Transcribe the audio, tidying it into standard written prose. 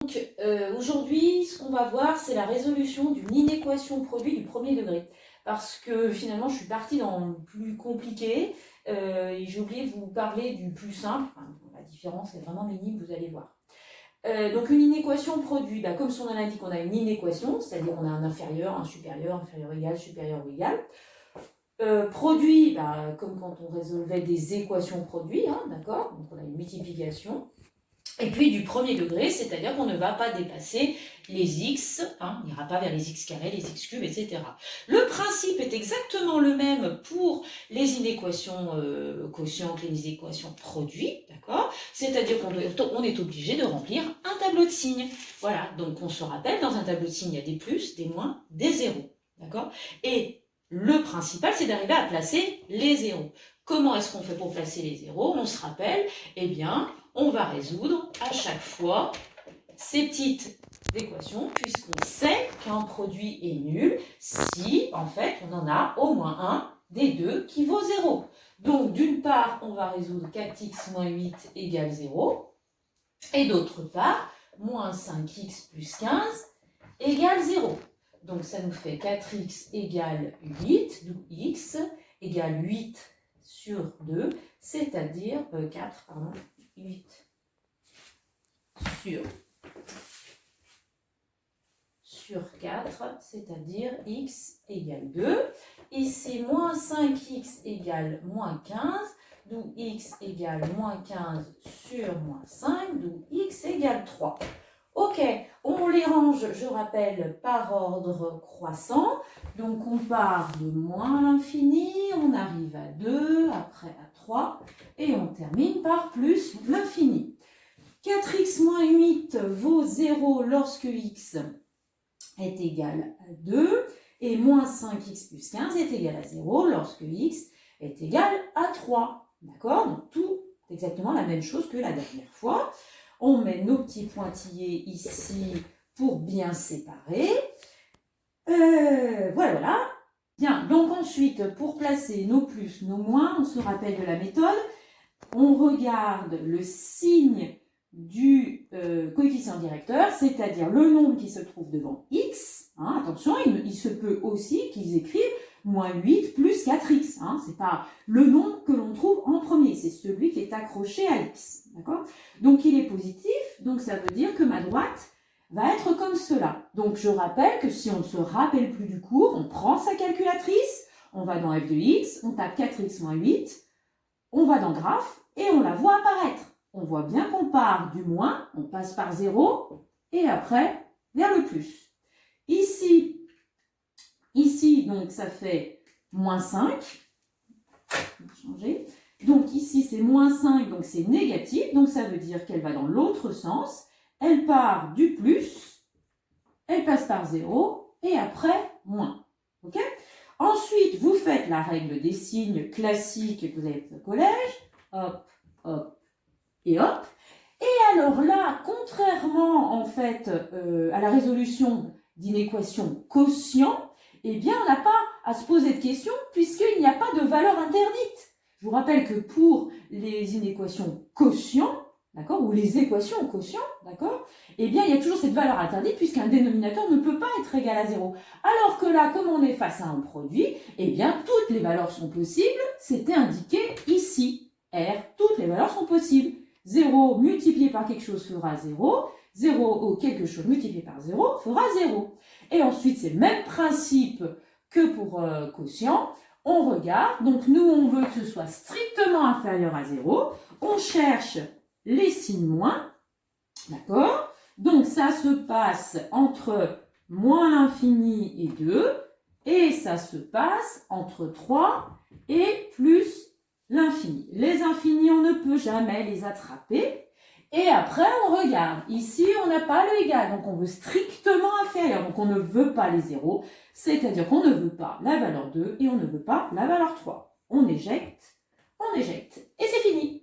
Donc, aujourd'hui, ce qu'on va voir, c'est la résolution d'une inéquation produit du premier degré. Parce que finalement, je suis partie dans le plus compliqué et j'ai oublié de vous parler du plus simple. Enfin, la différence est vraiment minime, vous allez voir. Donc, une inéquation produit, comme son nom l'indique, on a une inéquation, c'est-à-dire on a un inférieur, un supérieur égal, supérieur ou égal. Produit, comme quand on résolvait des équations produits, d'accord? Donc, on a une multiplication. Et puis du premier degré, c'est-à-dire qu'on ne va pas dépasser les x, on n'ira pas vers les x carrés, les x cubes, etc. Le principe est exactement le même pour les inéquations quotientes, les équations produits, d'accord? C'est-à-dire qu'on est obligé de remplir un tableau de signes. Voilà, donc on se rappelle, dans un tableau de signes, il y a des plus, des moins, des zéros, d'accord? Et le principal, c'est d'arriver à placer les zéros. Comment est-ce qu'on fait pour placer les zéros? On se rappelle, on va résoudre à chaque fois ces petites équations, puisqu'on sait qu'un produit est nul si, en fait, on en a au moins un des deux qui vaut 0. Donc, d'une part, on va résoudre 4x moins 8 égale 0, et d'autre part, moins 5x plus 15 égale 0. Donc, ça nous fait 4x égale 8, d'où x égale 8 sur 2, c'est-à-dire 8 sur 4, c'est-à-dire x égale 2. Ici, moins 5x égale moins 15, d'où x égale moins 15 sur moins 5, d'où x égale 3. Ok, on les range, je rappelle, par ordre croissant. Donc, on part de moins l'infini, on arrive à 2, après à 3, et on termine par plus l'infini. 4x moins 8 vaut 0 lorsque x est égal à 2, et moins 5x plus 15 est égal à 0 lorsque x est égal à 3. D'accord? Donc, tout exactement la même chose que la dernière fois. On met nos petits pointillés ici pour bien séparer. Voilà. Bien, donc ensuite, pour placer nos plus, nos moins, on se rappelle de la méthode. On regarde le signe du coefficient directeur, c'est-à-dire le nombre qui se trouve devant x. Attention, il se peut aussi qu'ils écrivent moins 8 plus 4x. Ce n'est pas le nombre que l'on trouve en premier, c'est celui qui est accroché à x. D'accord? Donc, il est positif, donc ça veut dire que ma droite va être comme cela. Donc, je rappelle que si on ne se rappelle plus du cours, on prend sa calculatrice, on va dans f de x, on tape 4x moins 8, on va dans graphe et on la voit apparaître. On voit bien qu'on part du moins, on passe par 0 et après vers le plus. Ici, donc ça fait moins 5. On va changer. Donc ici c'est moins 5, donc c'est négatif, donc ça veut dire qu'elle va dans l'autre sens. Elle part du plus, elle passe par 0 et après moins. Ok? Ensuite, vous faites la règle des signes classiques que vous avez fait au collège. Hop, hop et hop. Et alors là, contrairement en fait à la résolution d'inéquation quotient, eh bien on n'a pas à se poser de questions puisqu'il n'y a pas de valeur interdite. Je vous rappelle que pour les inéquations quotient, d'accord, ou les équations quotient, d'accord, eh bien il y a toujours cette valeur interdite puisqu'un dénominateur ne peut pas être égal à 0. Alors que là, comme on est face à un produit, eh bien toutes les valeurs sont possibles, c'était indiqué ici. R, toutes les valeurs sont possibles. 0 multiplié par quelque chose fera 0, 0 ou quelque chose multiplié par 0 fera 0. Et ensuite, c'est le même principe que pour quotient. On regarde, donc nous, on veut que ce soit strictement inférieur à 0. On cherche les signes moins, d'accord? Donc, ça se passe entre moins l'infini et 2, et ça se passe entre 3 et plus l'infini. Les infinis, on ne peut jamais les attraper. Et après, on regarde. Ici, on n'a pas le égal, donc on veut strictement inférieur. Donc, on ne veut pas les zéros, c'est-à-dire qu'on ne veut pas la valeur 2 et on ne veut pas la valeur 3. On éjecte, et c'est fini.